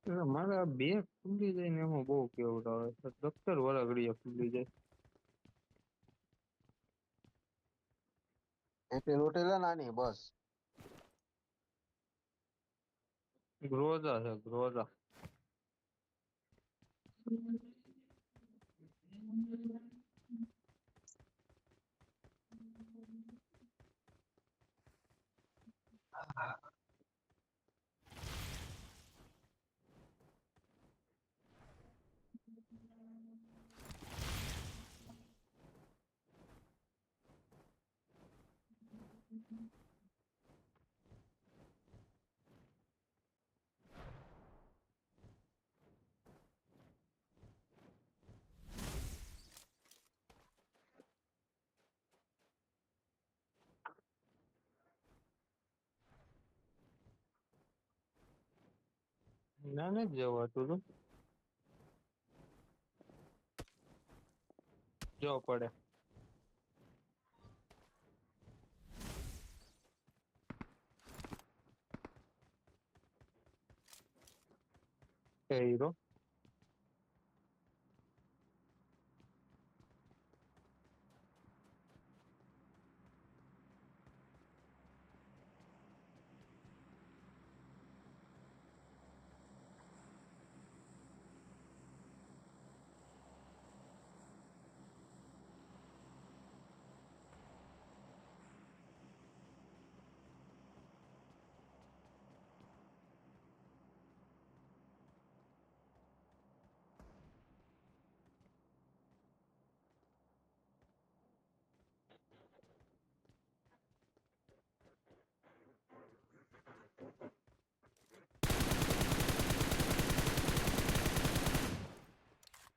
મારે આ બે ખુલી જાય ને એમાં બહુ કેવડ આવે છે. 17 વર્ષ ઘડીએ ખુલી જાય. એક રોટેલા નાની બસ. ગ્રોઝા છે ગ્રોઝા. ના નથી જવાતું તું જો પડે એ હીરો.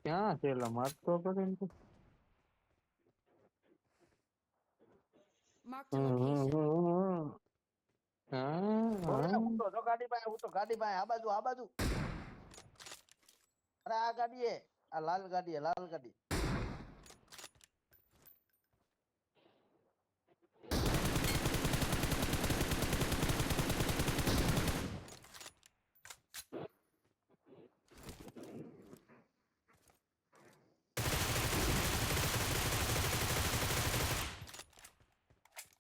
ક્યાં છે એલા મારતો પડે ને તું? Marked a location. બોલે હા હું તો ગાડી પાસે હું તો ગાડી પાસે આ બાજુ. અરે આ ગાડી આ લાલ ગાડી.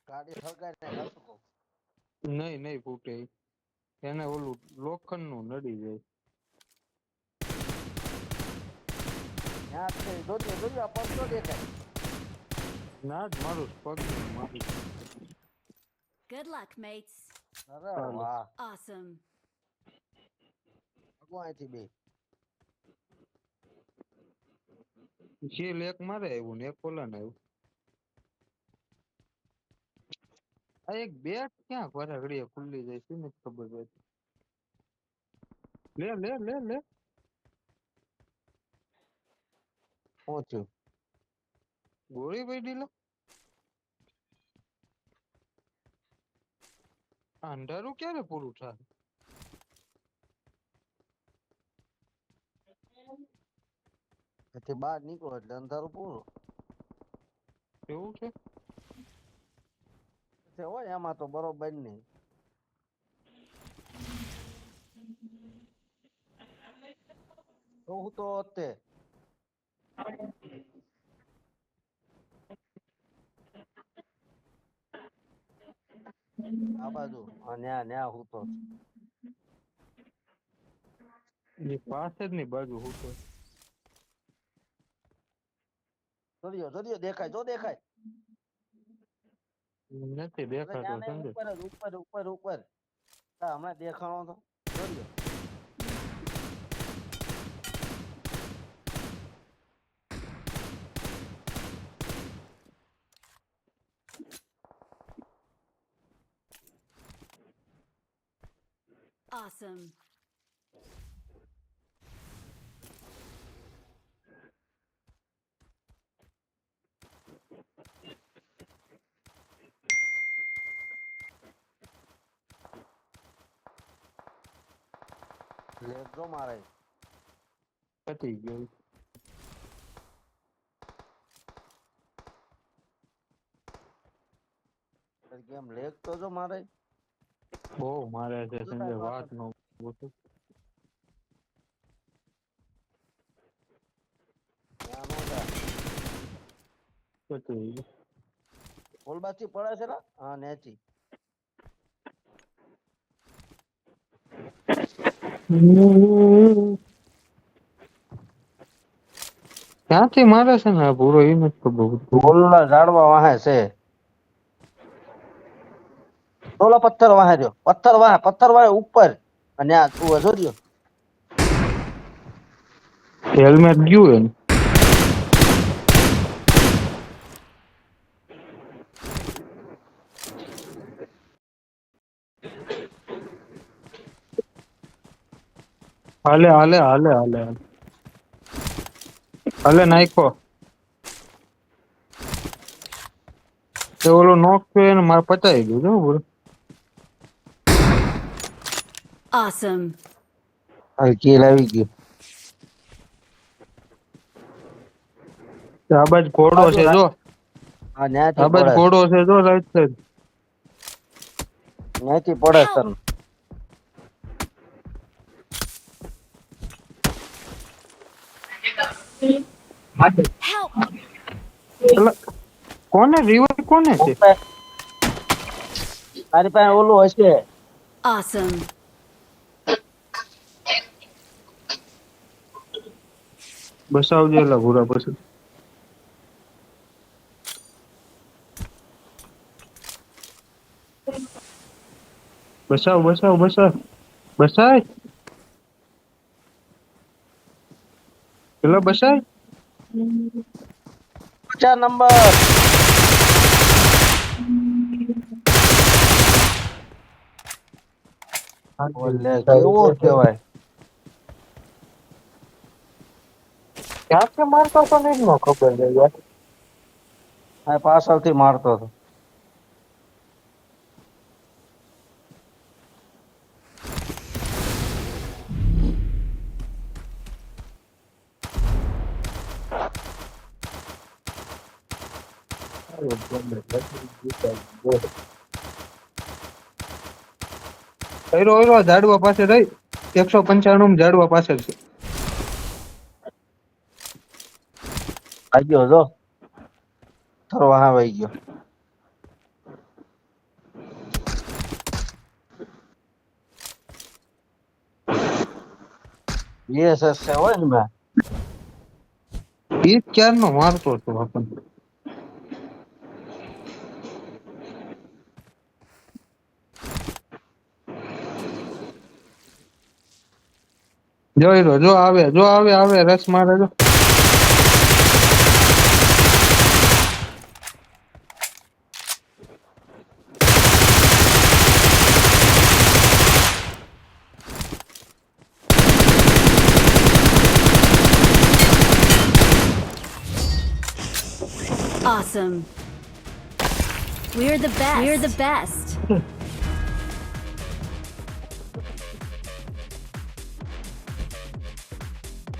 ગાડી હળગાઈ ને ખાસું કહું. નહીં નહીં ફૂટે ઈ. એને ઓલું લોખંડ નું નડી જાય. ત્યાં જ છે જોજો આ પગ તો દેખાય. ના જ મારું પગ મારી Good luck, mates. અરે ચાલે. વાહ Awesome. ભગવાનથી બે. શીલ એક મારે આવ્યું ને એક ઓલા ને આવ્યું. આ એક બેટ ક્યાં ઘરે ઘડીએ ખુલ્લી જાય છે ને ખબર હોય. લે લે લે લે. પહોંચ્યું. ગોળી પડી લે. આ અંધારું ક્યારે પૂરું થાય? એથી બહાર નીકળો એટલે અંધારું પૂરું. એવું છે? હોય એમાં તો બરોબર નહીં. તો હું તો તે આ બાજુ ન્યા હું તો એ પાસે જ ની બાજુ હું તો. જોજો દેખાય જો દેખાય. નથી અરે દેખાતો ત્યાં નહીં સંજય. ઉપર. હમણાં દેખાણો તો જોજો. Awesome. લેગ જો મારે. પતી ગયું. કેમ લેગ તો જો મારે. બહુ મારે છે જો સંજય તારી વાત પાછળ. નો પૂછો. પતી ઓલબાથી પડે છે ને હા નેચી ગયું. ક્યાંથી મારે છે ને આ પૂરો એ નથી ખબર. ઓલા ઝાડવા વાહે છે ઓલા પથ્થર વાહે રહ્યો પથ્થર વાહે ઉપર અને આ તું જોજો હેલ્મેટ ગયું એમ. હાલે હાલે હાલે હાલે હાલે નાખો. તે ઓલો નોક થયો એને મારે પચાવી ગયું જો બોલો. Awesome. હવે કિલ આવી ગયું આ બાજુ ઘોડો છે જો. હા ન્યાથી આ બાજુ પડે ઘોડો છે જો રાઈટ સાઈડ. ન્યાથી પડે છે તને Help! એટલે કોને રિવર કોને છે? તારી પાસે ઓલું હશે Awesome. બસાવજો એલા ભૂરા પછી. બસાવ બસાવ બસાવ બસાય પેલો બસાય. 4 નંબર ઓલે કેવો કહેવાય ક્યાંથી મારતો તો નહીં નો ખબર છે યાર. આ પાછળથી મારતો હતો ઓયરો ઓયરો ઝાડવા પાસે રહી 195 ઝાડવા પાસે છે. આ ગયો જો થરવા આવી ગયો VSS છે હોય ને મેં ઈ ક્યારનો મારતો હતો આપણને. જોઈ લો જો આવે આવે રસ મારે જો. Awesome. We're the best. We're the best.